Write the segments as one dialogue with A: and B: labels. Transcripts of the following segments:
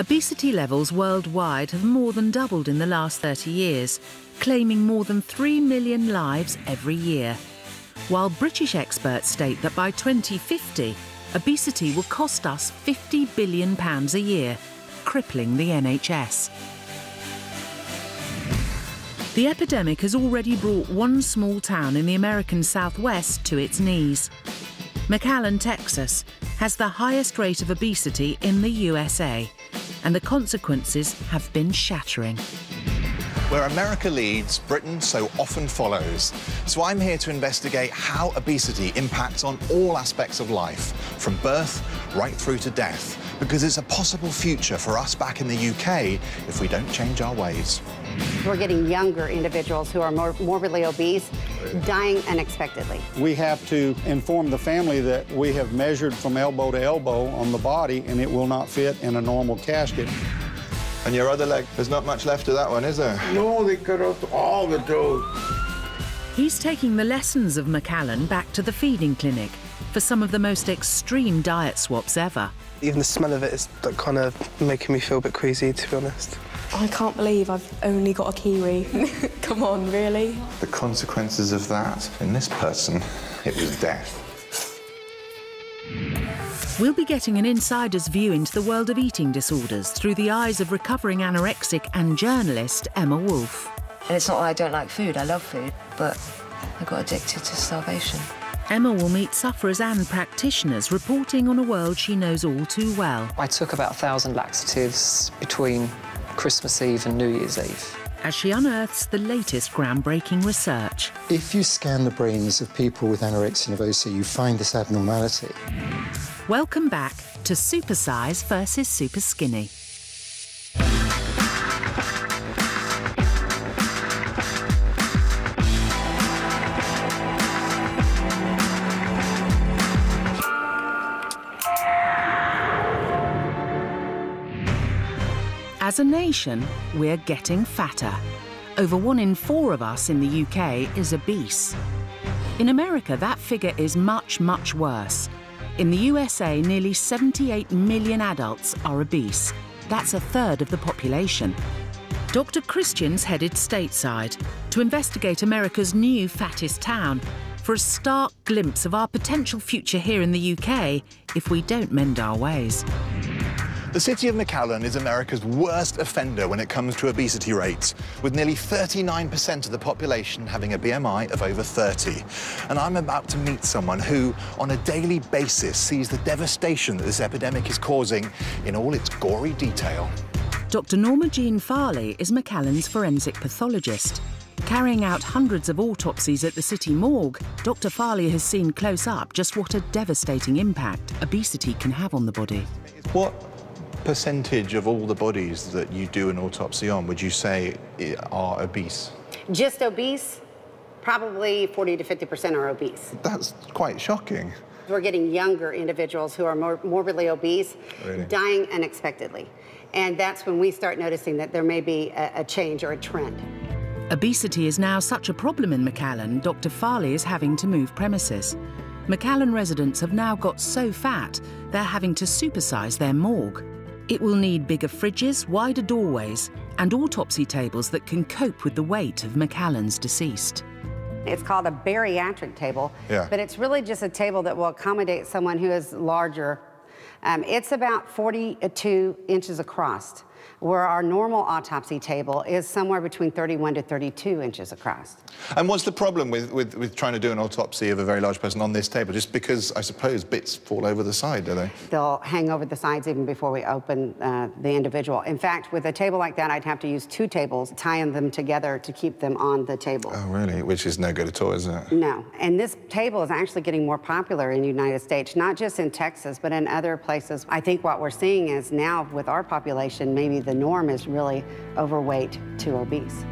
A: Obesity levels worldwide have more than doubled in the last 30 years, claiming more than 3 million lives every year. While British experts state that by 2050, obesity will cost us £50 billion a year, crippling the NHS. The epidemic has already brought one small town in the American Southwest to its knees. McAllen, Texas, has the highest rate of obesity in the USA, and the consequences have been shattering.
B: Where America leads, Britain so often follows. So I'm here to investigate how obesity impacts on all aspects of life, from birth right through to death, because it's a possible future for us back in the UK if we don't change our ways.
C: We're getting younger individuals who are more morbidly obese, dying unexpectedly.
D: We have to inform the family that we have measured from elbow to elbow on the body and it will not fit in a normal casket.
B: And your other leg, there's not much left of that one, is there?
E: No, they cut out all the toes.
A: He's taking the lessons of McAllen back to the feeding clinic for some of the most extreme diet swaps ever.
F: Even the smell of it is kind of making me feel a bit queasy, to be honest.
G: I can't believe I've only got a kiwi. Come on, really?
B: The consequences of that, in this person, it was death.
A: We'll be getting an insider's view into the world of eating disorders through the eyes of recovering anorexic and journalist Emma Wolfe.
H: And it's not that I don't like food, I love food, but I got addicted to starvation.
A: Emma will meet sufferers and practitioners reporting on a world she knows all too well.
I: I took about 1,000 laxatives between Christmas Eve and New Year's Eve.
A: As she unearths the latest groundbreaking research.
J: If you scan the brains of people with anorexia nervosa, you find this abnormality.
A: Welcome back to Supersize vs Superskinny. As a nation, we're getting fatter. Over 1 in 4 of us in the UK is obese. In America, that figure is much, much worse. In the USA, nearly 78 million adults are obese. That's 1/3 of the population. Dr. Christian's headed stateside to investigate America's new fattest town for a stark glimpse of our potential future here in the UK if we don't mend our ways.
B: The city of McAllen is America's worst offender when it comes to obesity rates, with nearly 39% of the population having a BMI of over 30. And I'm about to meet someone who, on a daily basis, sees the devastation that this epidemic is causing in all its gory detail.
A: Dr. Norma Jean Farley is McAllen's forensic pathologist. Carrying out hundreds of autopsies at the city morgue, Dr. Farley has seen close up just what a devastating impact obesity can have on the body.
B: What percentage of all the bodies that you do an autopsy on would you say are obese?
C: Just obese, probably 40 to 50% are obese.
B: That's quite shocking.
C: We're getting younger individuals who are more morbidly obese,
B: Really?
C: dying unexpectedly. And that's when we start noticing that there may be a change or a trend.
A: Obesity is now such a problem in McAllen, Dr. Farley is having to move premises. McAllen residents have now got so fat, they're having to supersize their morgue. It will need bigger fridges, wider doorways, and autopsy tables that can cope with the weight of McAllen's deceased.
C: It's called a bariatric table, but it's really just a table that will accommodate someone who is larger. It's about 42 inches across, where our normal autopsy table is somewhere between 31 to 32 inches across.
B: And what's the problem with trying to do an autopsy of a very large person on this table? Just because, I suppose, bits fall over the side, do they?
C: They'll hang over the sides even before we open the individual. In fact, with a table like that, I'd have to use 2 tables, tying them together to keep them on the table.
B: Oh, really? Which is no good at all, is it?
C: No. And this table is actually getting more popular in the United States, not just in Texas, but in other places. I think what we're seeing is now, with our population, maybe the norm is really overweight to obese.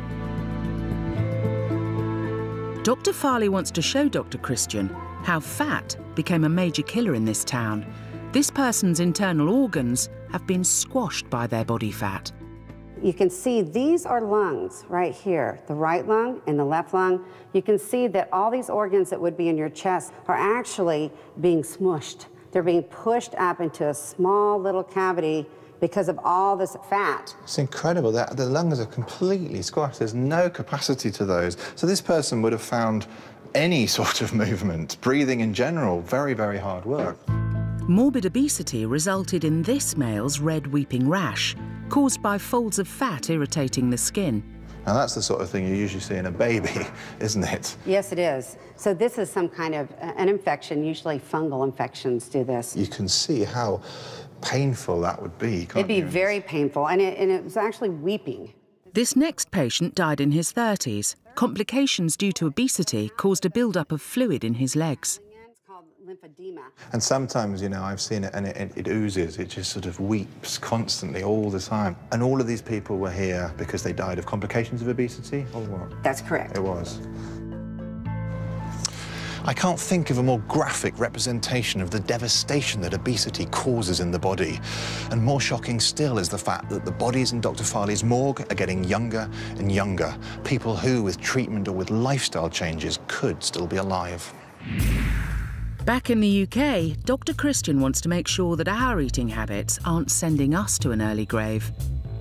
A: Dr. Farley wants to show Dr. Christian how fat became a major killer in this town. This person's internal organs have been squashed by their body fat.
C: You can see these are lungs right here, the right lung and the left lung. You can see that all these organs that would be in your chest are actually being smushed They're being pushed up into a small little cavity because of all this fat.
B: It's incredible that the lungs are completely squashed. There's no capacity to those. So this person would have found any sort of movement, breathing in general, very, very hard work.
A: Morbid obesity resulted in this male's red weeping rash, caused by folds of fat irritating the skin.
B: Now that's the sort of thing you usually see in a baby, isn't it?
C: Yes, it is. So this is some kind of an infection. Usually fungal infections do this.
B: You can see how painful that would be, can't you?
C: It'd be very painful, and it was actually weeping.
A: This next patient died in his 30s. Complications due to obesity caused a build-up of fluid in his legs.
C: It's called lymphedema.
B: And sometimes, you know, I've seen it and it oozes. It just sort of weeps constantly all the time. And all of these people were here because they died of complications of obesity, or what?
C: That's correct.
B: It was. I can't think of a more graphic representation of the devastation that obesity causes in the body. And more shocking still is the fact that the bodies in Dr. Farley's morgue are getting younger and younger. People who, with treatment or with lifestyle changes, could still be alive.
A: Back in the UK, Dr. Christian wants to make sure that our eating habits aren't sending us to an early grave.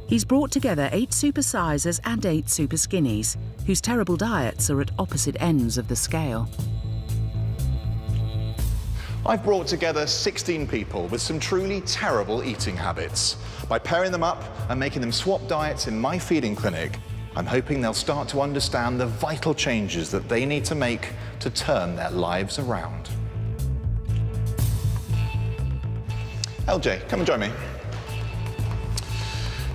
A: He's brought together 8 supersizers and 8 superskinnies, whose terrible diets are at opposite ends of the scale.
B: I've brought together 16 people with some truly terrible eating habits. By pairing them up and making them swap diets in my feeding clinic, I'm hoping they'll start to understand the vital changes that they need to make to turn their lives around. LJ, come and join me.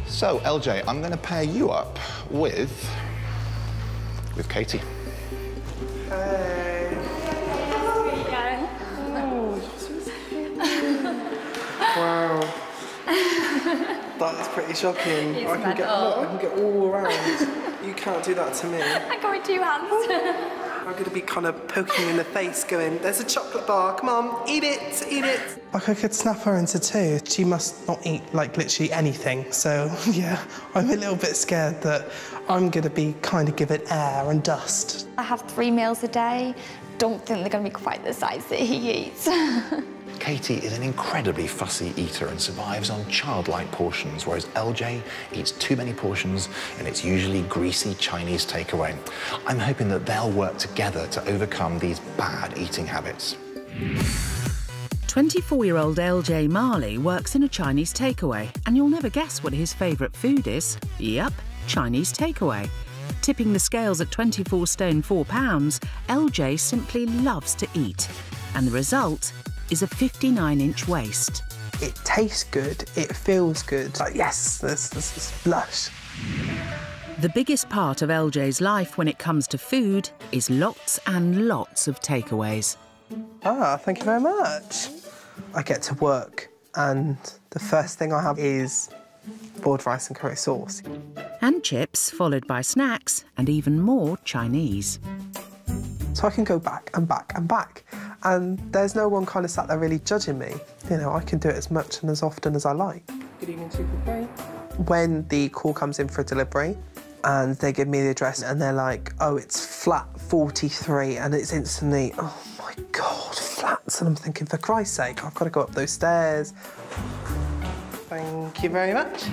B: So, LJ, I'm going to pair you up with Katie.
F: Hey. Wow. That's pretty shocking. I can get all around. You can't do that to me.
G: I got with 2 hands.
F: I'm going to be kind of poking you in the face going, there's a chocolate bar, come on, eat it, eat it. Like I could snap her into 2. She must not eat, like, literally anything. So, yeah, I'm a little bit scared that I'm going to be kind of given air and dust.
G: I have 3 meals a day. Don't think they're going to be quite the size that he eats.
B: Katie is an incredibly fussy eater and survives on childlike portions, whereas LJ eats too many portions and it's usually greasy Chinese takeaway. I'm hoping that they'll work together to overcome these bad eating habits.
A: 24-year-old LJ Marley works in a Chinese takeaway, and you'll never guess what his favourite food is. Yep, Chinese takeaway. Tipping the scales at 24 stone 4 pounds, LJ simply loves to eat. And the result is a 59-inch waist.
F: It tastes good, it feels good. Like, yes, this lush.
A: The biggest part of LJ's life when it comes to food is lots and lots of takeaways.
F: Ah, thank you very much. I get to work and the first thing I have is boiled rice and curry sauce.
A: And chips, followed by snacks and even more Chinese.
F: So I can go back and back and back. And there's no one kind of sat there really judging me. You know, I can do it as much and as often as I like. Good evening, Super K. When the call comes in for a delivery and they give me the address and they're like, oh, it's flat 43, and it's instantly, oh my God, flats. And I'm thinking, for Christ's sake, I've got to go up those stairs. Thank you very much.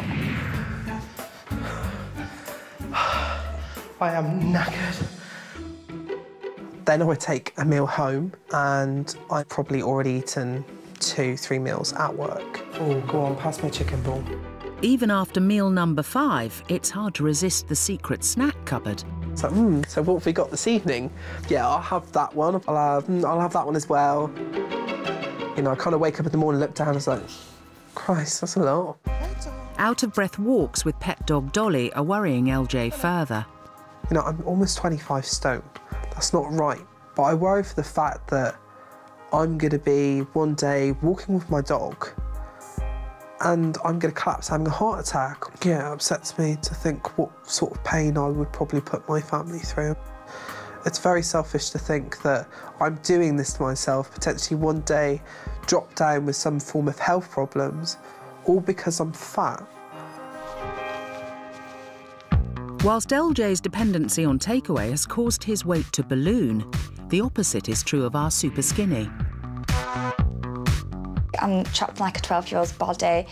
F: I am knackered. Then I would take a meal home and I'd probably already eaten 2-3 meals at work. Oh, go on, pass my chicken ball.
A: Even after meal number 5, it's hard to resist the secret snack cupboard.
F: So, so what have we got this evening? Yeah, I'll have that one. I'll have that one as well. You know, I kind of wake up in the morning, look down, and it's like, Christ, that's a lot.
A: Out-of-breath walks with pet dog Dolly are worrying LJ further.
F: You know, I'm almost 25 stone. That's not right. But I worry for the fact that I'm going to be one day walking with my dog and I'm going to collapse having a heart attack. Yeah, it upsets me to think what sort of pain I would probably put my family through. It's very selfish to think that I'm doing this to myself, potentially one day drop down with some form of health problems, all because I'm fat.
A: Whilst LJ's dependency on takeaway has caused his weight to balloon, the opposite is true of our super skinny.
K: I'm trapped in like a 12-year-old's body.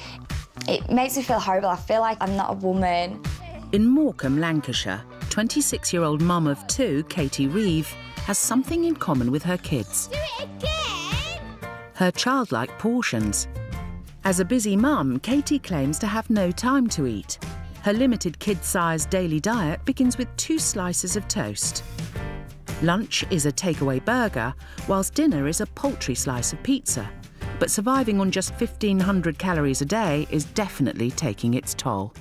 K: It makes me feel horrible. I feel like I'm not a woman.
A: In Morecambe, Lancashire, 26-year-old mum of 2, Katie Reeve, has something in common with her kids.
L: Do it again!
A: Her childlike portions. As a busy mum, Katie claims to have no time to eat. Her limited kid-sized daily diet begins with 2 slices of toast. Lunch is a takeaway burger, whilst dinner is a paltry slice of pizza. But surviving on just 1,500 calories a day is definitely taking its toll.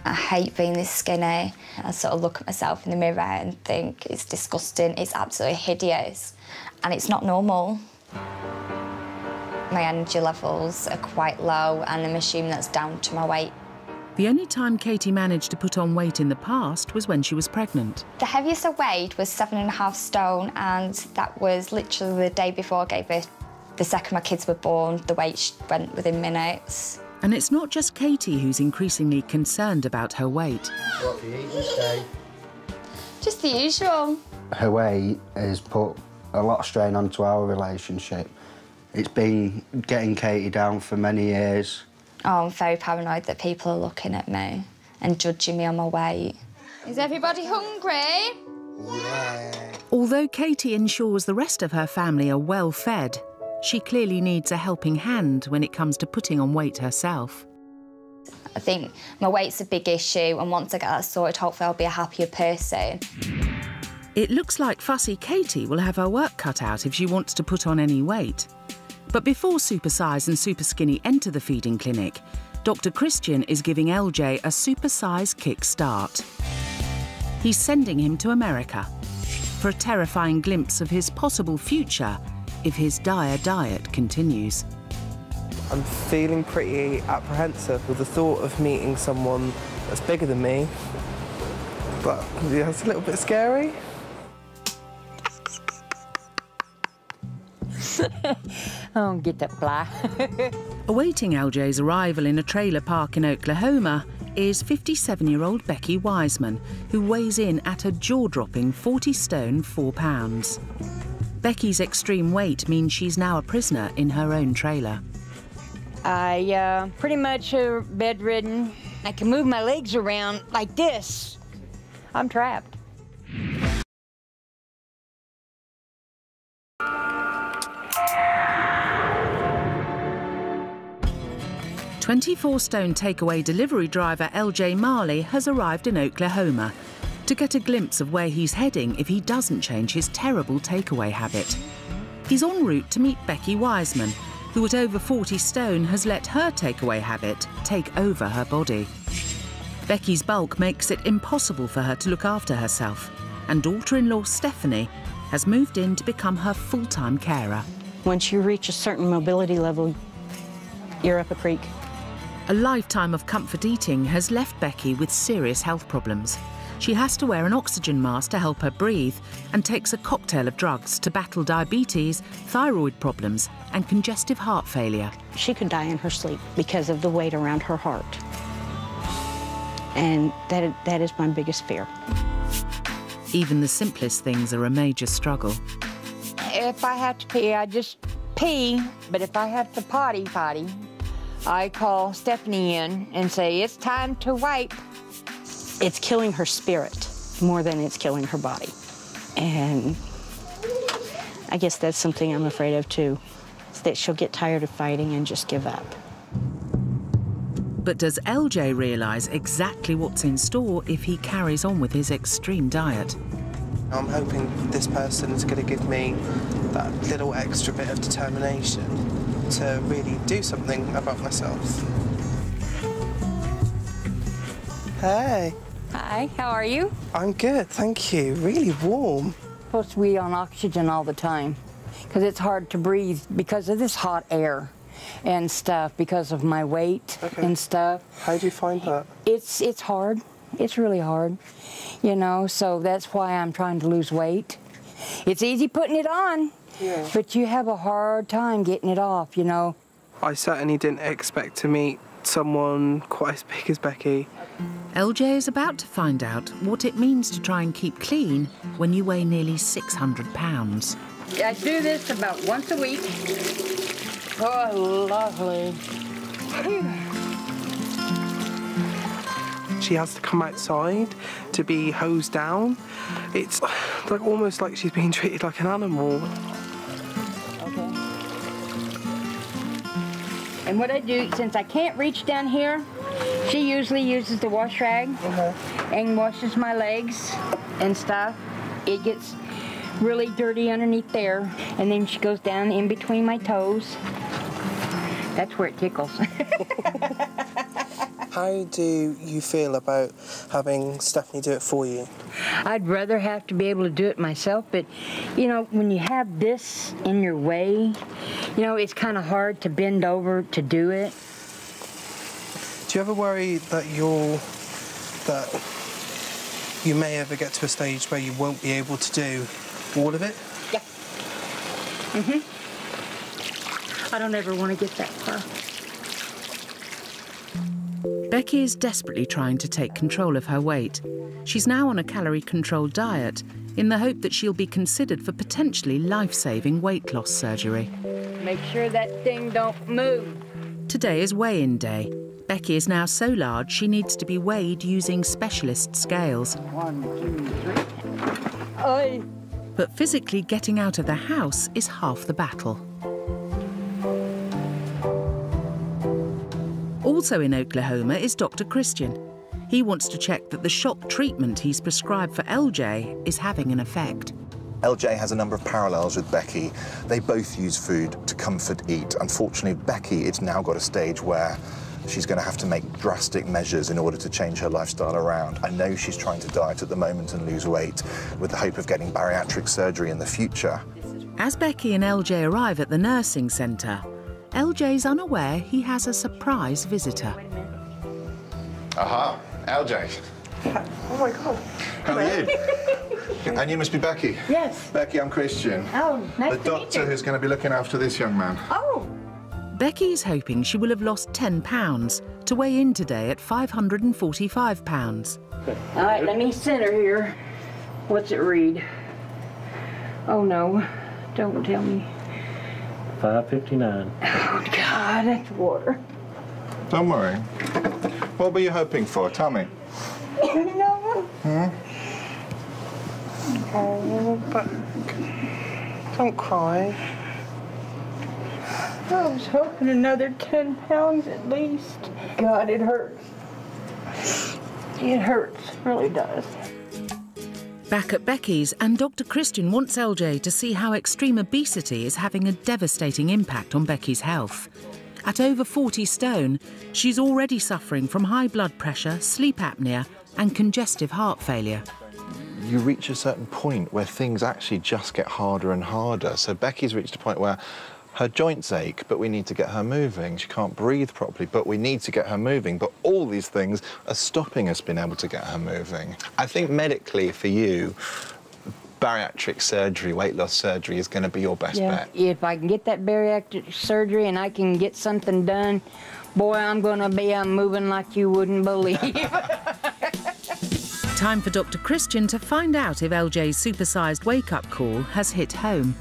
K: I hate being this skinny. I sort of look at myself in the mirror and think it's disgusting, it's absolutely hideous, and it's not normal. My energy levels are quite low, and I'm assuming that's down to my weight.
A: The only time Katie managed to put on weight in the past was when she was pregnant.
K: The heaviest I weighed was 7.5 stone, and that was literally the day before I gave birth. The second my kids were born, the weight went within minutes.
A: And it's not just Katie who's increasingly concerned about her weight.
J: What do you eat this day?
K: Just the usual.
M: Her weight has put a lot of strain onto our relationship. It's been getting Katie down for many years.
K: Oh, I'm very paranoid that people are looking at me and judging me on my weight. Is everybody hungry?
M: Yeah.
A: Although Katie ensures the rest of her family are well fed, she clearly needs a helping hand when it comes to putting on weight herself.
K: I think my weight's a big issue, and once I get that sorted, hopefully I'll be a happier person.
A: It looks like fussy Katie will have her work cut out if she wants to put on any weight. But before Supersize and Superskinny enter the feeding clinic, Dr. Christian is giving LJ a Supersize kick-start. He's sending him to America for a terrifying glimpse of his possible future if his dire diet continues.
F: I'm feeling pretty apprehensive with the thought of meeting someone that's bigger than me, but yeah, it's a little bit scary.
L: Oh, get that fly.
A: Awaiting LJ's arrival in a trailer park in Oklahoma is 57-year-old Becky Wiseman, who weighs in at a jaw-dropping 40 stone 4 pounds. Becky's extreme weight means she's now a prisoner in her own trailer.
L: I pretty much bedridden. I can move my legs around like this. I'm trapped.
A: "24-stone takeaway delivery driver LJ Marley has arrived in Oklahoma to get a glimpse of where he's heading if he doesn't change his terrible takeaway habit. He's en route to meet Becky Wiseman, who at over 40 stone has let her takeaway habit take over her body. Becky's bulk makes it impossible for her to look after herself, and daughter-in-law Stephanie has moved in to become her full-time carer.
N: Once you reach a certain mobility level, you're up a creek.
A: A lifetime of comfort eating has left Becky with serious health problems. She has to wear an oxygen mask to help her breathe and takes a cocktail of drugs to battle diabetes, thyroid problems and congestive heart failure.
N: She could die in her sleep because of the weight around her heart. And that is my biggest fear.
A: Even the simplest things are a major struggle.
L: If I have to pee, I just pee. But if I have to potty, I call Stephanie in and say, it's time to wipe.
N: It's killing her spirit more than it's killing her body. And I guess that's something I'm afraid of too, is that she'll get tired of fighting and just give up.
A: But does LJ realise exactly what's in store if he carries on with his extreme diet?
F: I'm hoping this person is going to give me that little extra bit of determination to really do something about myself. Hey.
L: Hi, how are you?
F: I'm good, thank you. Really warm.
L: Supposed to be on oxygen all the time because it's hard to breathe because of this hot air and stuff, because of my weight and stuff.
F: How do you find that?
L: It's hard. It's really hard, you know, so that's why I'm trying to lose weight. It's easy putting it on, but you have a hard time getting it off, you know.
F: I certainly didn't expect to meet someone quite as big as Becky.
A: LJ is about to find out what it means to try and keep clean when you weigh nearly 600 pounds.
L: I do this about once a week. Oh, lovely.
F: She has to come outside to be hosed down. It's like almost like she's being treated like an animal.
L: Okay. And what I do, since I can't reach down here, she usually uses the wash rag and washes my legs and stuff. It gets really dirty underneath there, and then she goes down in between my toes. That's where it tickles.
F: How do you feel about having Stephanie do it for you?
L: I'd rather have to be able to do it myself, but, you know, when you have this in your way, you know, it's kind of hard to bend over to do it.
F: Do you ever worry that you may ever get to a stage where you won't be able to do all of it?
L: Yeah. I don't ever want to get that far.
A: Becky is desperately trying to take control of her weight. She's now on a calorie-controlled diet in the hope that she'll be considered for potentially life-saving weight loss surgery.
L: Make sure that thing don't move.
A: Today is weigh-in day. Becky is now so large she needs to be weighed using specialist scales.
L: 1, 2, 3. Oi.
A: But physically getting out of the house is half the battle. Also in Oklahoma is Dr. Christian. He wants to check that the shock treatment he's prescribed for LJ is having an effect.
B: LJ has a number of parallels with Becky. They both use food to comfort eat. Unfortunately, Becky, it's now got a stage where she's going to have to make drastic measures in order to change her lifestyle around. I know she's trying to diet at the moment and lose weight with the hope of getting bariatric surgery in the future.
A: As Becky and LJ arrive at the nursing centre, LJ's unaware he has a surprise visitor.
B: Aha, LJ.
F: Oh my God.
B: How are you? And you must be Becky.
L: Yes.
B: Becky, I'm Christian.
L: Oh, nice to meet you.
B: The doctor who's going to be looking after this young man.
L: Oh.
A: Becky is hoping she will have lost 10 pounds to weigh in today at 545 pounds.
L: All right, let me center here. What's it read? Oh no, don't tell me.
O: 559.
L: Oh God, that's water.
B: Don't worry. What were you hoping for? Tell me.
L: No.
F: Oh, but don't cry.
L: I was hoping another 10 pounds at least. God, it hurts. It hurts, it really does.
A: Back at Becky's, and Dr. Christian wants LJ to see how extreme obesity is having a devastating impact on Becky's health. At over 40 stone, she's already suffering from high blood pressure, sleep apnea, and congestive heart failure.
B: You reach a certain point where things actually just get harder and harder. So Becky's reached a point where her joints ache, but we need to get her moving. She can't breathe properly, but we need to get her moving. But all these things are stopping us being able to get her moving. I think medically for you, bariatric surgery, weight loss surgery is going to be your best bet.
L: If I can get that bariatric surgery and I can get something done, boy, I'm going to be moving like you wouldn't believe.
A: Time for Dr. Christian to find out if LJ's supersized wake-up call has hit home.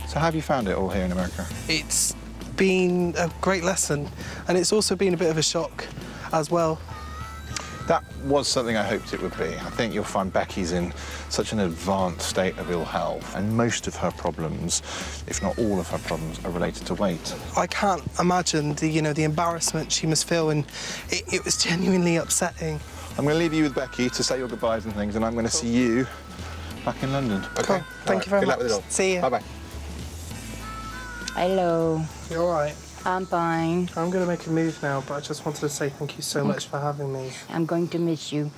B: So how have you found it all here in America?
F: It's been a great lesson, and it's also been a bit of a shock as well.
B: That was something I hoped it would be. I think you'll find Becky's in such an advanced state of ill health, and most of her problems, if not all of her problems, are related to weight.
F: I can't imagine the embarrassment she must feel, and it was genuinely upsetting.
B: I'm going to leave you with Becky to say your goodbyes and things, and I'm going to see you back in London. Okay?
F: Cool. Thank you very
B: Good
F: much.
B: luck with it all.
F: See you.
B: Bye-bye.
L: Hello.
F: You all right?
L: I'm fine.
F: I'm going to make a move now, but I just wanted to say thank you so much for having me.
L: I'm going to miss you.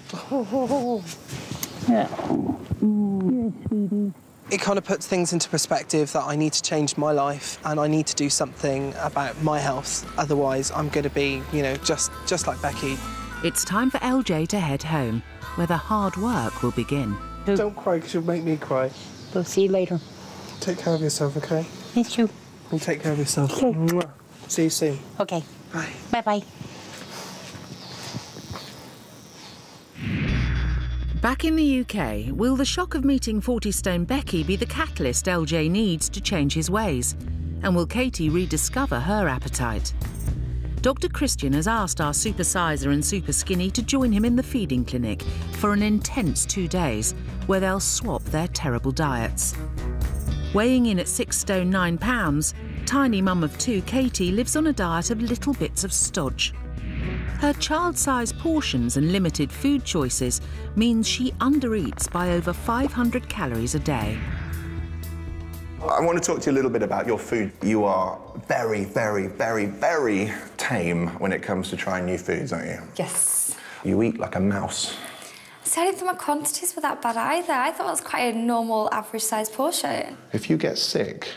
F: It kind of puts things into perspective that I need to change my life and I need to do something about my health. Otherwise, I'm going to be, just like Becky.
A: It's time for LJ to head home, where the hard work will begin.
F: Don't cry, because you'll make me cry.
L: We'll see you later.
F: Take care of yourself, OK?
L: Miss you.
F: You take care of yourself.
L: Okay.
F: Mwah. See you soon.
L: OK.
F: Bye.
L: Bye-bye.
A: Back in the UK, will the shock of meeting 40 stone Becky be the catalyst LJ needs to change his ways? And will Katie rediscover her appetite? Dr. Christian has asked our Supersizer and Superskinny to join him in the feeding clinic for an intense 2 days where they'll swap their terrible diets. Weighing in at 6 stone 9 pounds, tiny mum of 2 Katie lives on a diet of little bits of stodge. Her child-sized portions and limited food choices means she undereats by over 500 calories a day.
B: I want to talk to you a little bit about your food. You are very, very, very, very tame when it comes to trying new foods, aren't you?
K: Yes.
B: You eat like a mouse.
K: So I didn't think my quantities were that bad either. I thought it was quite a normal, average-sized portion.
O: If you get sick,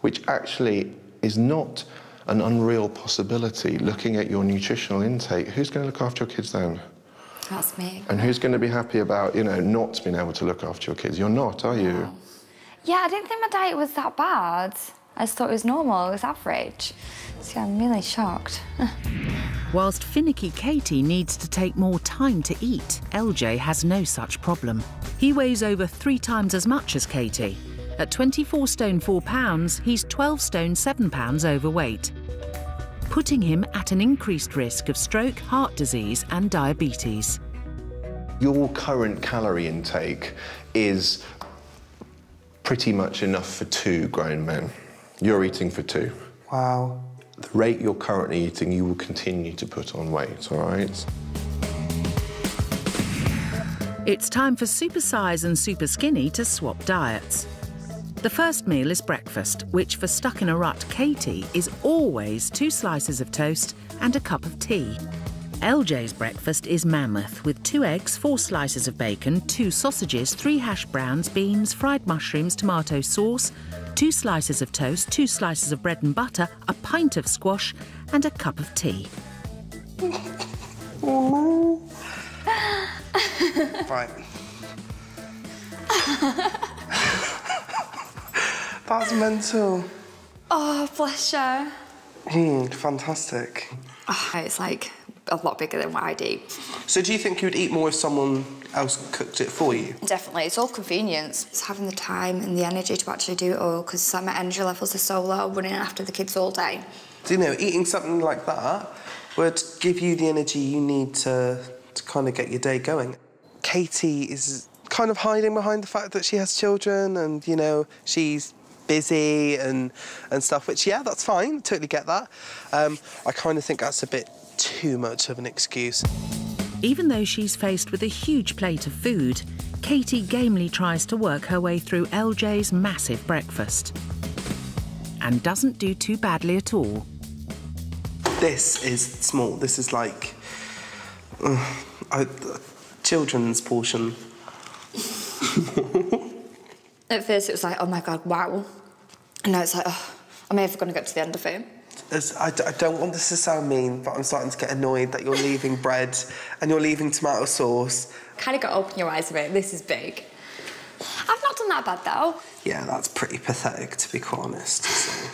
O: which actually is not an unreal possibility, looking at your nutritional intake, who's going to look after your kids then?
K: That's me.
O: And who's going to be happy about, you know, not being able to look after your kids? You're not, are you?
K: No. Yeah, I didn't think my diet was that bad. I just thought it was normal, it was average. So I'm really shocked.
A: Whilst finicky Katie needs to take more time to eat, LJ has no such problem. He weighs over 3 times as much as Katie. At 24 stone 4 pounds, he's 12 stone 7 pounds overweight, putting him at an increased risk of stroke, heart disease and diabetes.
O: Your current calorie intake is pretty much enough for 2 grown men. You're eating for 2.
F: Wow.
O: The rate you're currently eating, you will continue to put on weight, all right?
A: It's time for Supersize and Superskinny to swap diets. The first meal is breakfast, which for stuck in a rut Katie is always 2 slices of toast and a cup of tea. LJ's breakfast is mammoth, with 2 eggs, 4 slices of bacon, 2 sausages, 3 hash browns, beans, fried mushrooms, tomato sauce, 2 slices of toast, 2 slices of bread and butter, a pint of squash and a cup of tea.
F: Right. That's mental.
K: Oh, bless you.
F: Fantastic.
K: Oh, it's like a lot bigger than what I do.
F: So do you think you would eat more if someone else cooked it for you?
K: Definitely, it's all convenience. It's having the time and the energy to actually do it all, because my energy levels are so low, running after the kids all day.
F: Do you know, eating something like that would give you the energy you need to kind of get your day going. Katie is kind of hiding behind the fact that she has children and, you know, she's busy and stuff, which, yeah, that's fine, totally get that. I kind of think that's a bit too much of an excuse.
A: Even though she's faced with a huge plate of food, Katie gamely tries to work her way through LJ's massive breakfast. And doesn't do too badly at all.
F: This is small. This is like a children's portion.
K: At first it was like, oh my God, wow. And now it's like, oh, I'm never going to get to the end of it.
F: I don't want this to sound mean, but I'm starting to get annoyed that you're leaving bread and you're leaving tomato sauce.
K: Kind of got to open your eyes a bit. This is big. I've not done that bad, though.
F: Yeah, that's pretty pathetic, to be quite honest. So.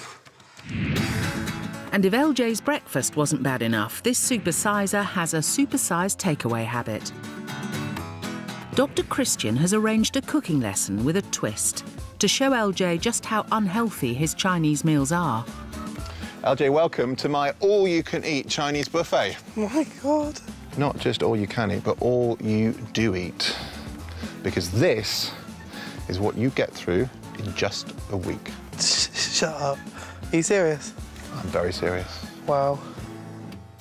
A: And if LJ's breakfast wasn't bad enough, this Supersizer has a supersized takeaway habit. Dr. Christian has arranged a cooking lesson with a twist to show LJ just how unhealthy his Chinese meals are.
B: LJ, welcome to my all-you-can-eat Chinese buffet.
F: Oh my God.
O: Not just all you can eat, but all you do eat. Because this is what you get through in just a week.
F: Shut up. Are you serious?
O: I'm very serious.
F: Wow.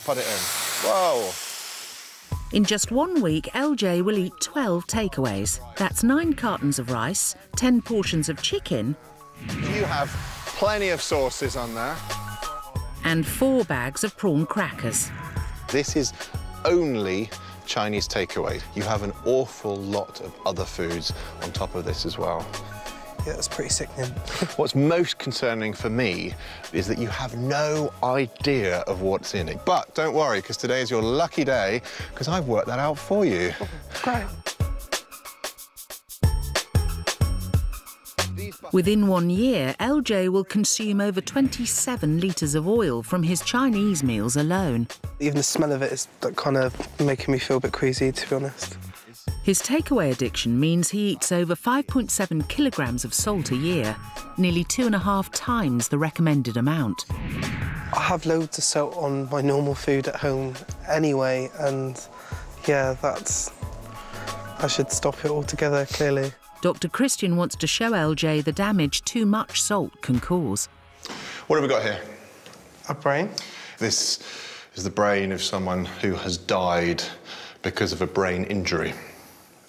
B: Put it in. Whoa.
A: In just 1 week, LJ will eat 12 takeaways. That's 9 cartons of rice, 10 portions of chicken.
B: You have plenty of sauces on there.
A: And 4 bags of prawn crackers.
O: This is only Chinese takeaway. You have an awful lot of other foods on top of this as well.
F: Yeah, that's pretty sickening.
O: What's most concerning for me is that you have no idea of what's in it. But don't worry, because today is your lucky day, because I've worked that out for you.
F: Oh, great.
A: Within 1 year, LJ will consume over 27 litres of oil from his Chinese meals alone.
F: Even the smell of it is kind of making me feel a bit queasy, to be honest.
A: His takeaway addiction means he eats over 5.7 kilograms of salt a year, nearly 2.5 times the recommended amount.
F: I have loads of salt on my normal food at home anyway, and yeah, I should stop it altogether, clearly.
A: Dr. Christian wants to show LJ the damage too much salt can cause.
O: What have we got here?
F: A brain.
O: This is the brain of someone who has died because of a brain injury.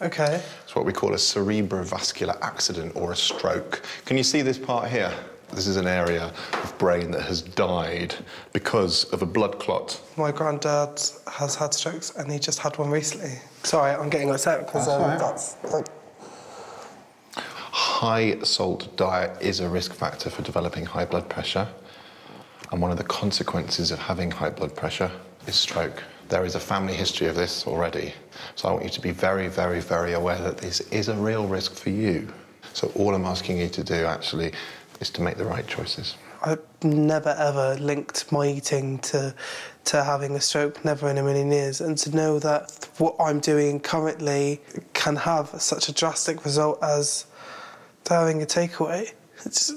F: OK.
O: It's what we call a cerebrovascular accident or a stroke. Can you see this part here? This is an area of brain that has died because of a blood clot.
F: My granddad has had strokes and he just had one recently. Sorry, I'm getting upset because that's like...
O: High salt diet is a risk factor for developing high blood pressure. And one of the consequences of having high blood pressure is stroke. There is a family history of this already. So I want you to be very, very, very aware that this is a real risk for you. So all I'm asking you to do, actually, is to make the right choices.
F: I've never, ever linked my eating to having a stroke, never in a million years. And to know that what I'm doing currently can have such a drastic result as having a takeaway, it's...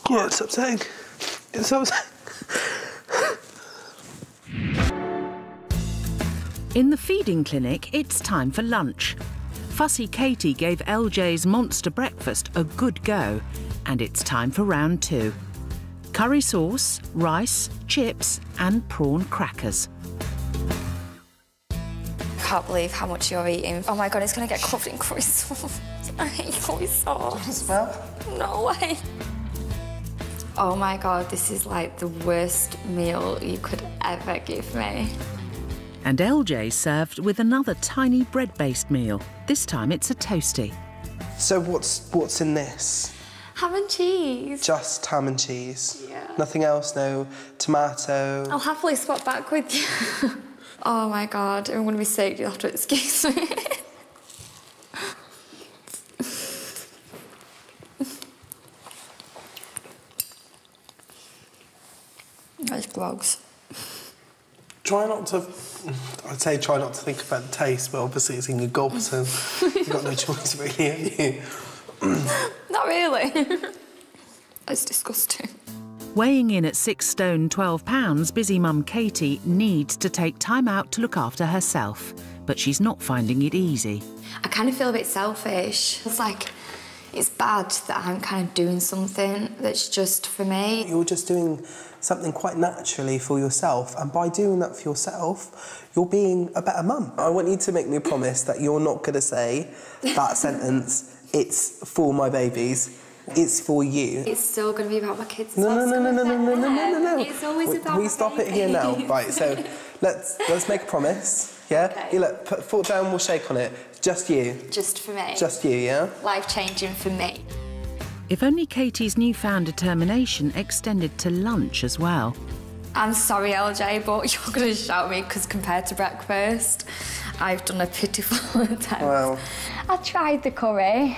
F: Yeah, it's upsetting. It's upsetting.
A: In the feeding clinic, it's time for lunch. Fussy Katie gave LJ's monster breakfast a good go, and it's time for round 2. Curry sauce, rice, chips, and prawn crackers.
K: I can't believe how much you're eating. Oh my God, it's gonna get covered in curry sauce. I hate curry sauce.
F: Does it smell?
K: No way. Oh my God, this is like the worst meal you could ever give me.
A: And LJ served with another tiny bread-based meal. This time it's a toastie.
F: So what's in this?
K: Ham and cheese.
F: Just ham and cheese?
K: Yeah.
F: Nothing else, no tomato?
K: I'll happily swap back with you. Oh my God, I'm gonna be sick, you'll have to excuse me. That's gross.
F: Try not to... I'd say try not to think about the taste, but obviously it's in your gob, so you've got no choice really, have you?
K: Not really. That's disgusting.
A: Weighing in at 6 stone 12 pounds, busy mum Katie needs to take time out to look after herself, but she's not finding it easy.
K: I kind of feel a bit selfish. It's like, it's bad that I'm kind of doing something that's just for me.
F: You're just doing something quite naturally for yourself, and by doing that for yourself, you're being a better mum. I want you to make me a promise that you're not going to say that sentence, it's for my babies. It's for you.
K: It's still going to be about my kids.
F: No.
K: It's always about
F: we stop it here now. Right, so let's make a promise, yeah?
K: Okay.
F: You look, put foot down, we'll shake on it. Just you.
K: Just for me.
F: Just you, yeah?
K: Life-changing for me.
A: If only Katie's newfound determination extended to lunch as well.
K: I'm sorry, LJ, but you're going to shout me because compared to breakfast, I've done a pitiful attempt.
F: Well.
K: I tried the curry.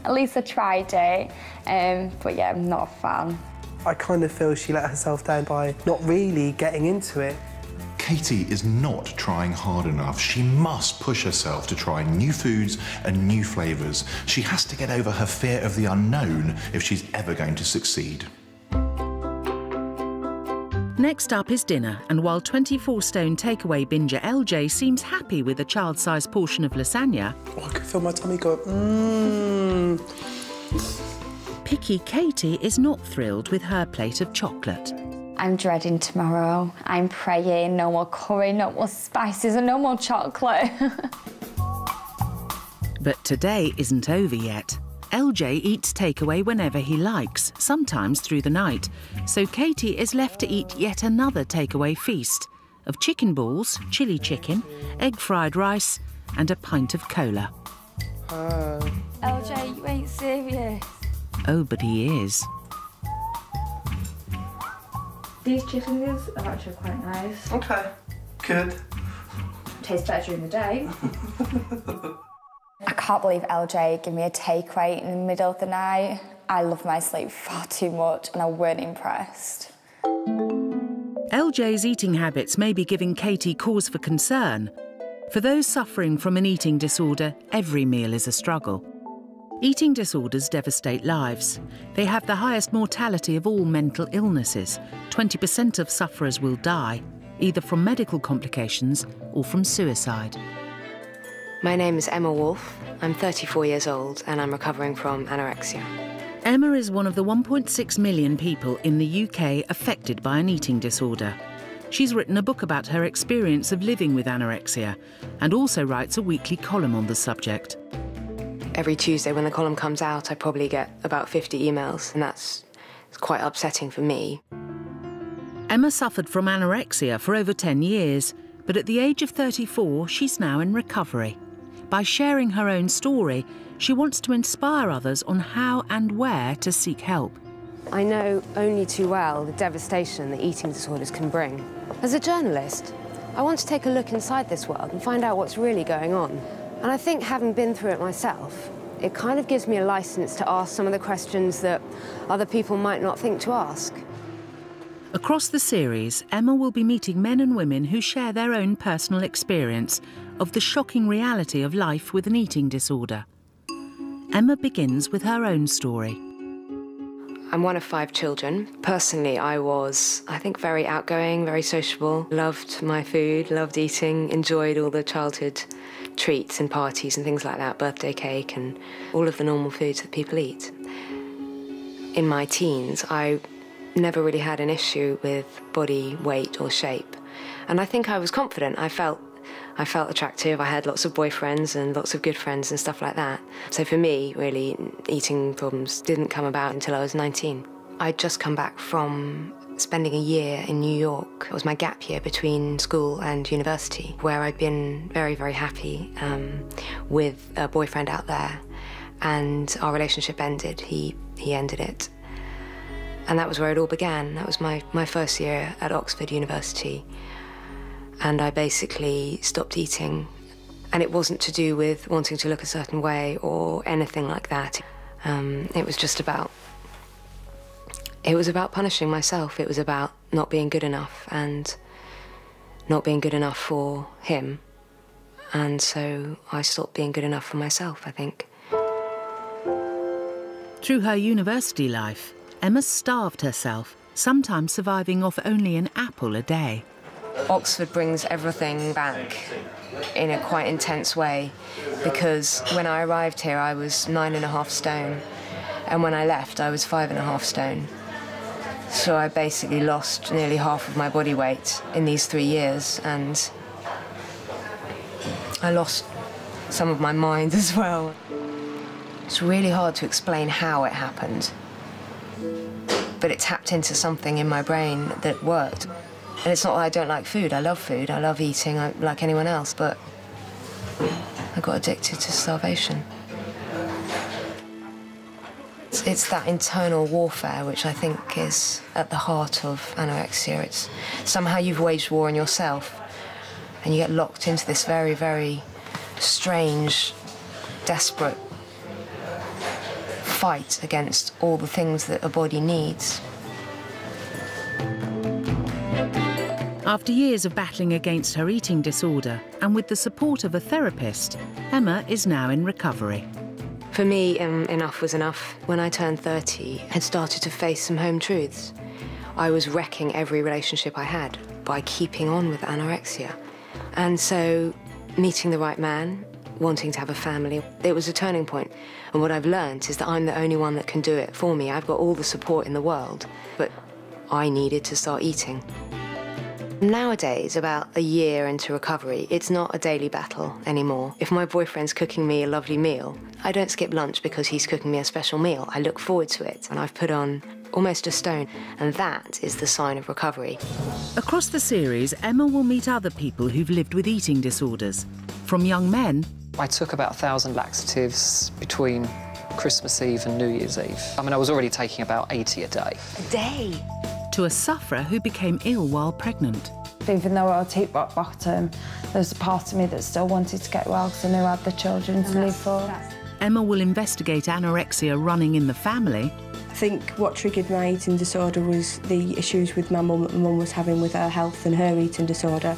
K: At least I tried it. But yeah, I'm not a fan.
F: I kind of feel she let herself down by not really getting into it.
B: Katie is not trying hard enough. She must push herself to try new foods and new flavours. She has to get over her fear of the unknown if she's ever going to succeed.
A: Next up is dinner, and while 24-stone takeaway binger LJ seems happy with a child-sized portion of lasagna...
F: Oh, I can feel my tummy go,
A: Picky Katie is not thrilled with her plate of chocolate.
K: I'm dreading tomorrow. I'm praying no more curry, no more spices and no more chocolate.
A: But today isn't over yet. LJ eats takeaway whenever he likes, sometimes through the night, so Katie is left to eat yet another takeaway feast of chicken balls, chilli chicken, egg fried rice and a pint of cola.
K: LJ, you ain't serious.
A: Oh, but he is.
P: These chicken wings are actually quite nice.
F: OK, good.
P: Tastes better during the day.
K: I can't believe LJ gave me a takeaway in the middle of the night. I love my sleep far too much and I weren't impressed.
A: LJ's eating habits may be giving Katie cause for concern. For those suffering from an eating disorder, every meal is a struggle. Eating disorders devastate lives. They have the highest mortality of all mental illnesses. 20% of sufferers will die, either from medical complications or from suicide.
Q: My name is Emma Wolfe. I'm 34 years old and I'm recovering from anorexia.
A: Emma is one of the 1.6 million people in the UK affected by an eating disorder. She's written a book about her experience of living with anorexia and also writes a weekly column on the subject.
Q: Every Tuesday when the column comes out, I probably get about 50 emails, and it's quite upsetting for me.
A: Emma suffered from anorexia for over 10 years, but at the age of 34, she's now in recovery. By sharing her own story, she wants to inspire others on how and where to seek help.
Q: I know only too well the devastation that eating disorders can bring. As a journalist, I want to take a look inside this world and find out what's really going on. And I think having been through it myself, it kind of gives me a license to ask some of the questions that other people might not think to ask.
A: Across the series, Emma will be meeting men and women who share their own personal experience of the shocking reality of life with an eating disorder. Emma begins with her own story.
Q: I'm one of 5 children. Personally, I was, I think, very outgoing, very sociable, loved my food, loved eating, enjoyed all the childhood treats and parties and things like that, birthday cake and all of the normal foods that people eat. In my teens, I never really had an issue with body weight or shape. And I think I was confident. I felt attractive. I had lots of boyfriends and lots of good friends and stuff like that. So for me, really, eating problems didn't come about until I was 19. I'd just come back from spending a year in New York. It was my gap year between school and university, where I'd been very, very happy with a boyfriend out there. And our relationship ended. He ended it. And that was where it all began. That was my first year at Oxford University. And I basically stopped eating. And it wasn't to do with wanting to look a certain way or anything like that. It was just about... It was about punishing myself. It was about not being good enough and not being good enough for him. And so I stopped being good enough for myself, I think.
A: Through her university life, Emma starved herself, sometimes surviving off only an apple a day.
Q: Oxford brings everything back in a quite intense way, because when I arrived here I was 9.5 stone, and when I left I was 5.5 stone. So I basically lost nearly half of my body weight in these 3 years, and I lost some of my mind as well. It's really hard to explain how it happened, but it tapped into something in my brain that worked. And it's not that I don't like food. I love eating like anyone else, but I got addicted to starvation. It's that internal warfare which I think is at the heart of anorexia. It's somehow you've waged war on yourself and you get locked into this very, very strange, desperate fight against all the things that a body needs.
A: After years of battling against her eating disorder and with the support of a therapist, Emma is now in recovery.
Q: For me, enough was enough. When I turned 30, I had started to face some home truths. I was wrecking every relationship I had by keeping on with anorexia. And so, meeting the right man, wanting to have a family, it was a turning point. And what I've learned is that I'm the only one that can do it for me. I've got all the support in the world, but I needed to start eating. Nowadays, about a year into recovery, it's not a daily battle anymore. If my boyfriend's cooking me a lovely meal, I don't skip lunch because he's cooking me a special meal. I look forward to it, and I've put on almost a stone, and that is the sign of recovery.
A: Across the series, Emma will meet other people who've lived with eating disorders, from young men.
I: I took about 1,000 laxatives between Christmas Eve and New Year's Eve. I mean, I was already taking about 80 a day.
A: A day? To a sufferer who became ill while pregnant.
P: Even though I was rock bottom, there's a part of me that still wanted to get well because I knew I had the children to live for.
A: Emma will investigate anorexia running in the family.
G: think what triggered my eating disorder was the issues with my mum that my mum was having with her health and her eating disorder.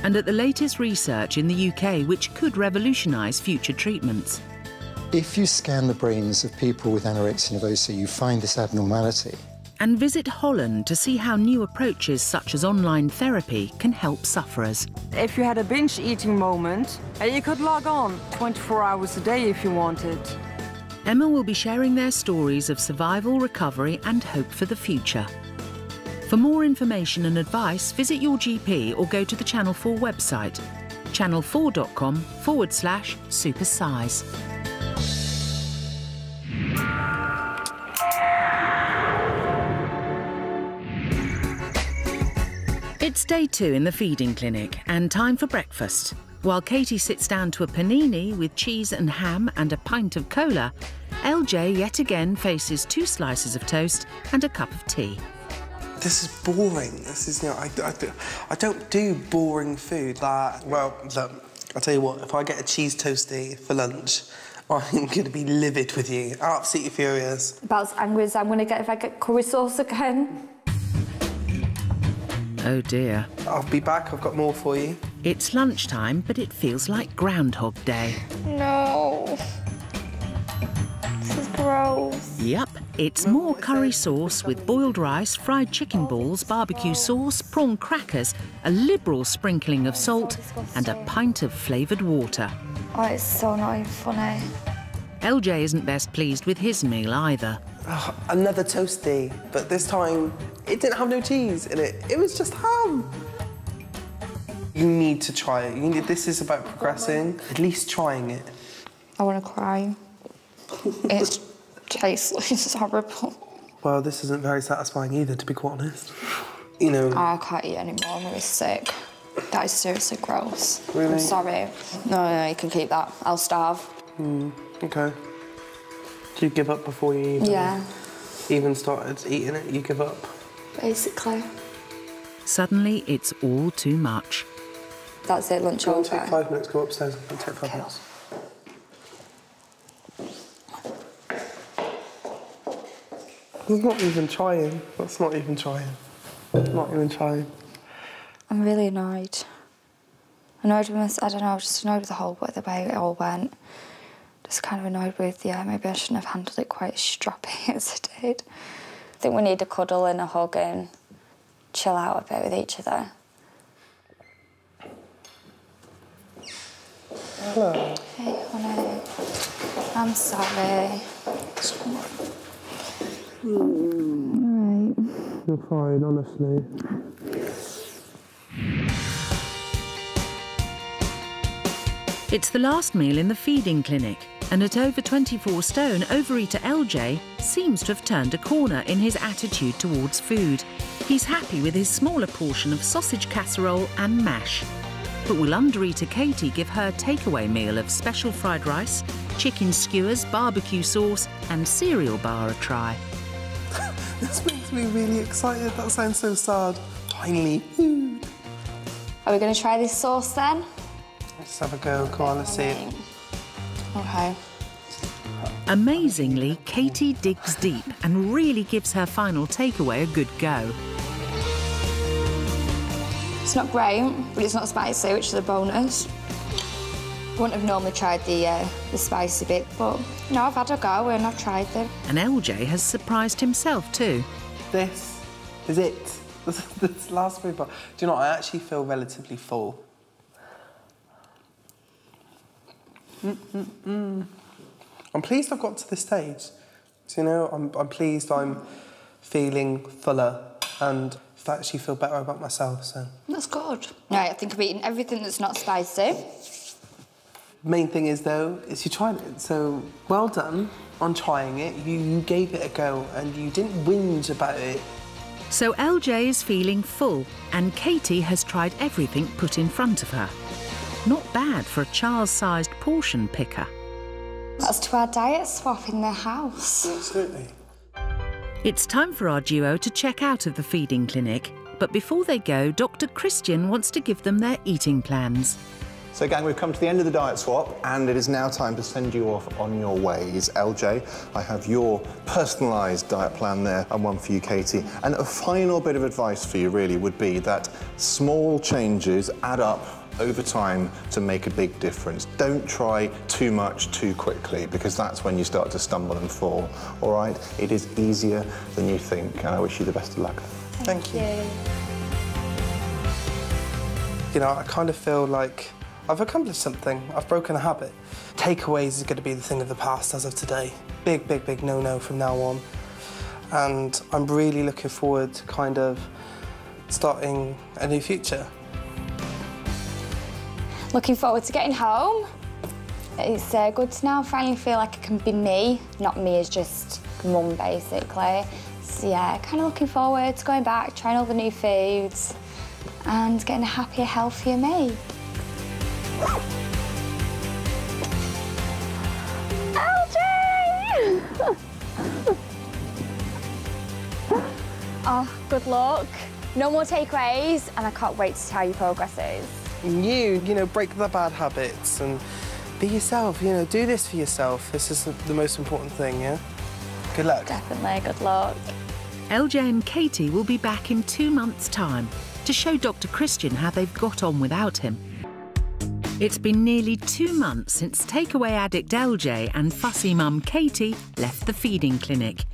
A: And at the latest research in the UK, which could revolutionise future treatments.
J: If you scan the brains of people with anorexia nervosa, you find this abnormality.
A: And visit Holland to see how new approaches such as online therapy can help sufferers.
R: If you had a binge eating moment, you could log on 24 hours a day if you wanted.
A: Emma will be sharing their stories of survival, recovery and hope for the future. For more information and advice, visit your GP or go to the Channel 4 website, channel4.com/supersize. It's day 2 in the feeding clinic and time for breakfast. While Katie sits down to a panini with cheese and ham and a pint of cola, LJ yet again faces 2 slices of toast and a cup of tea.
F: This is boring. This is, you know, I don't do boring food. Well, look, I'll tell you what, if I get a cheese toastie for lunch, I'm going to be livid with you, absolutely furious.
K: About as angry as I'm going to get if I get curry sauce again.
A: Oh dear.
F: I'll be back, I've got more for you.
A: It's lunchtime, but it feels like Groundhog Day.
K: No. This is gross.
A: Yep, it's more curry sauce with boiled rice, fried chicken balls, barbecue sauce, prawn crackers, a liberal sprinkling of salt and a pint of flavoured water.
K: Oh, it's so not even funny.
A: LJ isn't best pleased with his meal either.
F: Oh, another toastie, but this time it didn't have no cheese in it. It was just ham. You need to try it. This is about progressing, at least trying it.
K: I want to cry. It's tasteless. It's horrible.
F: Well, this isn't very satisfying either, to be quite honest. You know...
K: I can't eat anymore. I'm really sick. That is seriously gross.
F: Really?
K: I'm sorry. No, you can keep that. I'll starve.
F: OK. Do you give up before you even started eating it? You give up?
K: Basically.
A: Suddenly, it's all too much.
K: That's it, lunch
F: over.
K: over.
F: Take 5 minutes, go upstairs and take 5 minutes. That's not even trying. That's not even trying. Not even trying.
K: I'm really annoyed. Annoyed with myself, I don't know, just annoyed with the whole way it all went. Just kind of annoyed with, maybe I shouldn't have handled it quite as stroppy as I did. I think we need a cuddle and a hug and chill out a bit with each other.
F: Hello.
K: Hey, honey. I'm sorry. Alright.
F: You're fine, honestly.
A: It's the last meal in the feeding clinic, and at over 24 stone, overeater LJ seems to have turned a corner in his attitude towards food. He's happy with his smaller portion of sausage casserole and mash. But will undereater Katie give her takeaway meal of special fried rice, chicken skewers, barbecue sauce and cereal bar a try?
F: This makes me really excited. That sounds so sad. Finally, food.
K: Are we going to try this sauce then?
F: Let's have a go. Come on, let's see it.
K: OK.
A: Amazingly, Katie digs deep and really gives her final takeaway a good go.
K: It's not great, but it's not spicy, which is a bonus. I wouldn't have normally tried the spicy bit, but no, I've had a go and I've tried them.
A: And LJ has surprised himself too.
F: This is it. This last food bar. Do you know what? I actually feel relatively full. I'm pleased I've got to this stage. So, you know, I'm pleased I'm feeling fuller and I actually feel better about myself, so...
K: That's good. Right, I think I've eaten everything that's not spicy.
F: Main thing is, though, is you tried it, so well done on trying it. You gave it a go and you didn't whinge about it.
A: So LJ is feeling full and Katie has tried everything put in front of her. Not bad for a child-sized portion picker.
K: That's to our diet swap in the house.
F: Absolutely.
A: It's time for our duo to check out of the feeding clinic, but before they go, Dr. Christian wants to give them their eating plans.
B: So gang, we've come to the end of the diet swap and it is now time to send you off on your ways. LJ, I have your personalised diet plan there and one for you, Katie. And a final bit of advice for you really would be that small changes add up over time to make a big difference. Don't try too much too quickly because that's when you start to stumble and fall, all right? It is easier than you think and I wish you the best of luck.
F: Thank you. You know, I kind of feel like I've accomplished something. I've broken a habit. Takeaways is going to be the thing of the past as of today. Big, big, big no-no from now on. And I'm really looking forward to kind of starting a new future.
K: Looking forward to getting home. It's good to now finally feel like I can be me, not me as just mum, basically. So yeah, kind of looking forward to going back, trying all the new foods and getting a happier, healthier me. LJ! Oh, good luck. No more takeaways, and I can't wait to see how your progress is.
F: You know, break the bad habits and be yourself, you know, do this for yourself. This is the most important thing, yeah? Good luck.
K: Definitely, good luck.
A: LJ and Katie will be back in 2 months' time to show Dr. Christian how they've got on without him. It's been nearly 2 months since takeaway addict LJ and fussy mum Katie left the feeding clinic.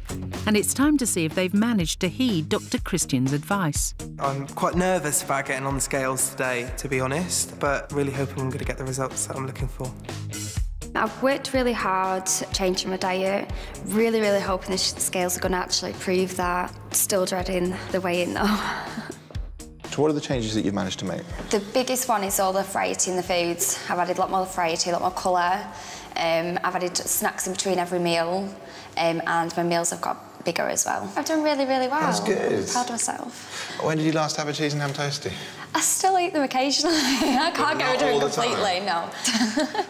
A: And it's time to see if they've managed to heed Dr. Christian's advice.
F: I'm quite nervous about getting on the scales today, to be honest, but really hoping I'm going to get the results that I'm looking for.
S: I've worked really hard changing my diet, really, really hoping the scales are going to actually prove that. Still dreading the weigh-in though.
B: So what are the changes that you've managed to make?
S: The biggest one is all the variety in the foods. I've added a lot more variety, a lot more colour. I've added snacks in between every meal, and my meals have got bigger as well. I've done really, really well.
B: That's good.
S: I'm proud of myself.
B: When did you last have a cheese and ham toastie?
S: I still eat them occasionally. I can't get rid of it completely, no.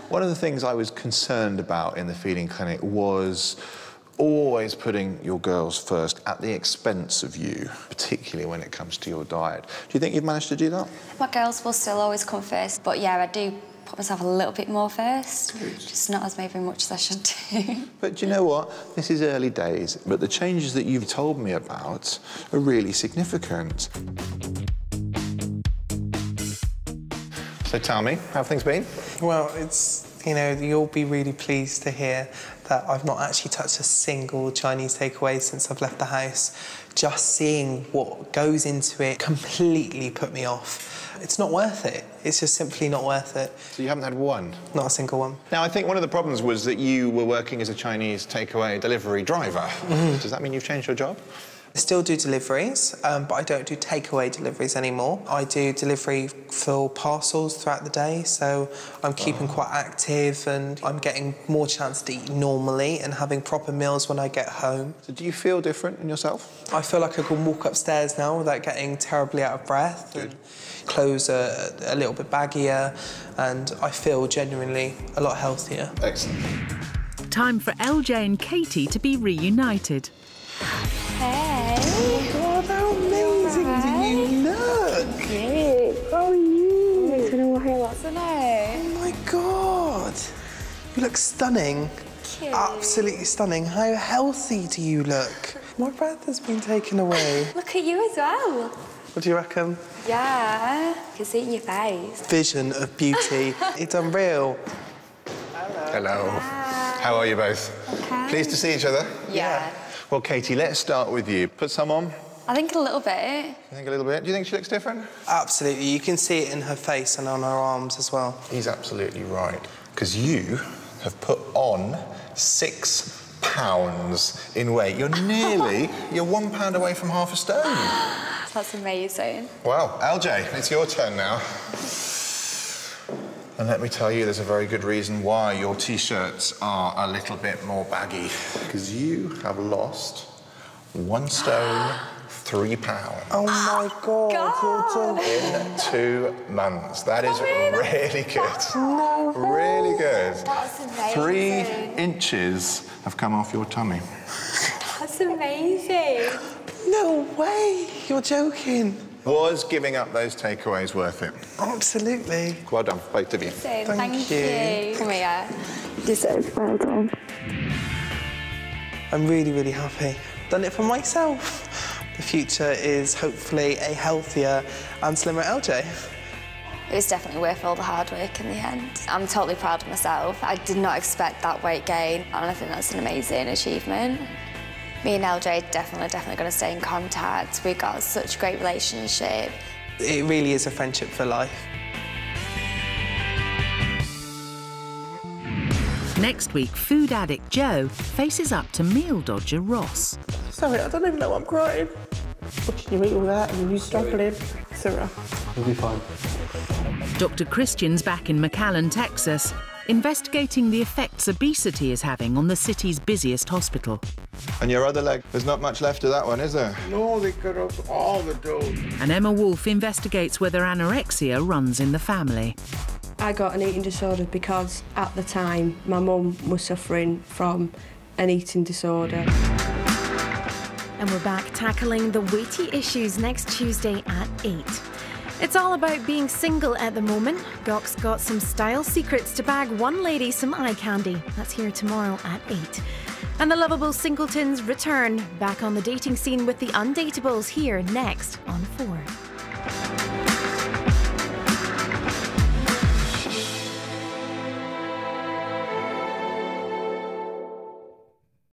B: One of the things I was concerned about in the feeding clinic was always putting your girls first at the expense of you, particularly when it comes to your diet. Do you think you've managed to do that?
S: My girls will still always come first, but yeah, I do put myself a little bit more first.
B: Good.
S: Just not as maybe much as I should do.
B: But do you know what? This is early days, but the changes that you've told me about are really significant. So tell me, how have things been?
F: Well, it's, you know, you'll be really pleased to hear that I've not actually touched a single Chinese takeaway since I've left the house. Just seeing what goes into it completely put me off. It's not worth it. It's just simply not worth it.
B: So you haven't had one?
F: Not a single one.
B: Now, I think one of the problems was that you were working as a Chinese takeaway delivery driver. Mm-hmm. Does that mean you've changed your job?
F: I still do deliveries, but I don't do takeaway deliveries anymore. I do delivery for parcels throughout the day, so I'm keeping quite active and I'm getting more chance to eat normally and having proper meals when I get home.
B: So do you feel different in yourself?
F: I feel like I can walk upstairs now without getting terribly out of breath.
B: Good.
F: Clothes are a little bit baggier and I feel genuinely a lot healthier.
B: Excellent.
A: Time for LJ and Katie to be reunited.
K: Hey.
F: Oh God, how amazing do you look?
K: Good. How are you? It's been a while, hasn't it?
F: Oh my God. You look stunning.
K: Cute.
F: Absolutely stunning. How healthy do you look? My breath has been taken away.
K: Look at you as well.
F: What do you reckon?
K: Yeah, I can see it in your face.
F: Vision of beauty. It's unreal.
B: Hello.
K: Hi.
B: How are you both?
K: Okay.
B: Pleased to see each other?
K: Yeah.
B: Well, Katie, let's start with you. Put some on.
S: I think a little bit.
B: You think a little bit? Do you think she looks different?
F: Absolutely. You can see it in her face and on her arms as well.
B: He's absolutely right. Because you have put on 6 pounds in weight. You're nearly, you're 1 pound away from half a stone.
S: That's amazing.
B: Well, LJ, it's your turn now. And let me tell you, there's a very good reason why your T-shirts are a little bit more baggy. Because you have lost 1 stone, 3 pounds.
F: Oh my God,
B: in 2 months. That is really good.
F: No way.
B: Really good.
K: That's amazing.
B: 3 inches have come off your tummy.
K: That's amazing.
F: No way. You're joking.
B: Was giving up those takeaways worth it?
F: Absolutely.
B: Well done, both of you.
S: Thank you. Come here. You're so well done.
F: I'm really, really happy. Done it for myself. The future is hopefully a healthier and slimmer LJ.
S: It was definitely worth all the hard work in the end. I'm totally proud of myself. I did not expect that weight gain, and I think that's an amazing achievement. Me and LJ are definitely going to stay in contact. We've got such a great relationship.
F: It really is a friendship for life.
A: Next week, food addict Joe faces up to meal dodger Ross.
F: Sorry, I don't even know why I'm crying. Watching you eat all that and you struggling. Sarah.
J: You'll be fine.
A: Dr. Christian's back in McAllen, Texas, investigating the effects obesity is having on the city's busiest hospital.
B: And your other leg, there's not much left of that one, is there?
E: No, they cut off all the toes.
A: And Emma Wolfe investigates whether anorexia runs in the family.
G: I got an eating disorder because at the time my mum was suffering from an eating disorder.
T: And we're back tackling the weighty issues next Tuesday at 8. It's all about being single at the moment. Doc's got some style secrets to bag one lady some eye candy. That's here tomorrow at 8. And the lovable singletons return, back on the dating scene with the Undateables here next on 4.